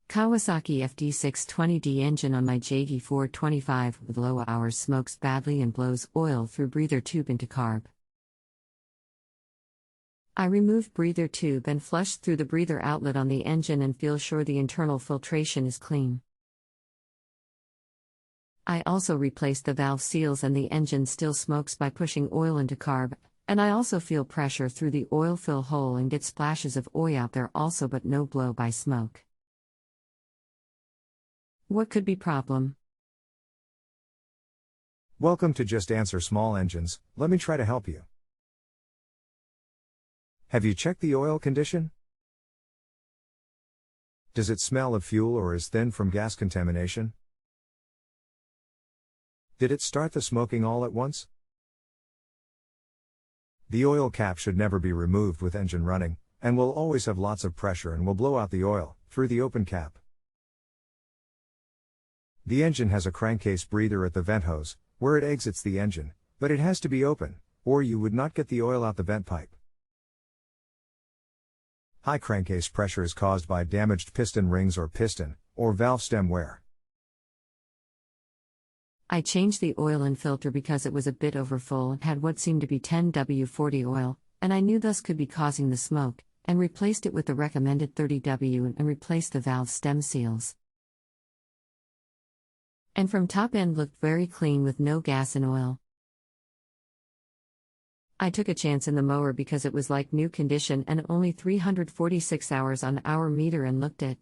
Kawasaki fd620d engine on my jd425 with low hours smokes badly and blows oil through breather tube into carb. I removed breather tube and flushed through the breather outlet on the engine and feel sure the internal filtration is clean. I also replaced the valve seals and the engine still smokes by pushing oil into carb, and I also feel pressure through the oil fill hole and get splashes of oil out there also but no blow by smoke. What could be problem? Welcome to Just Answer Small Engines. Let me try to help you. Have you checked the oil condition? Does it smell of fuel or is thin from gas contamination? Did it start the smoking all at once? The oil cap should never be removed with engine running, and will always have lots of pressure and will blow out the oil through the open cap. The engine has a crankcase breather at the vent hose, where it exits the engine, but it has to be open, or you would not get the oil out the vent pipe. High crankcase pressure is caused by damaged piston rings or piston, or valve stem wear. I changed the oil and filter because it was a bit overfull and had what seemed to be 10W40 oil, and I knew thus could be causing the smoke, and replaced it with the recommended 30W and replaced the valve stem seals. And from top end looked very clean with no gas and oil. I took a chance in the mower because it was like new condition and only 346 hours on our meter and looked at.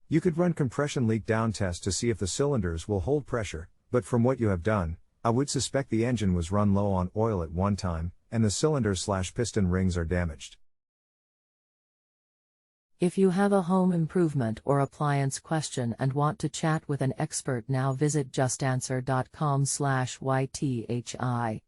You could run compression leak down test to see if the cylinders will hold pressure, but from what you have done, I would suspect the engine was run low on oil at one time, and the cylinders/piston rings are damaged. If you have a home improvement or appliance question and want to chat with an expert now, visit JustAnswer.com/YTHI.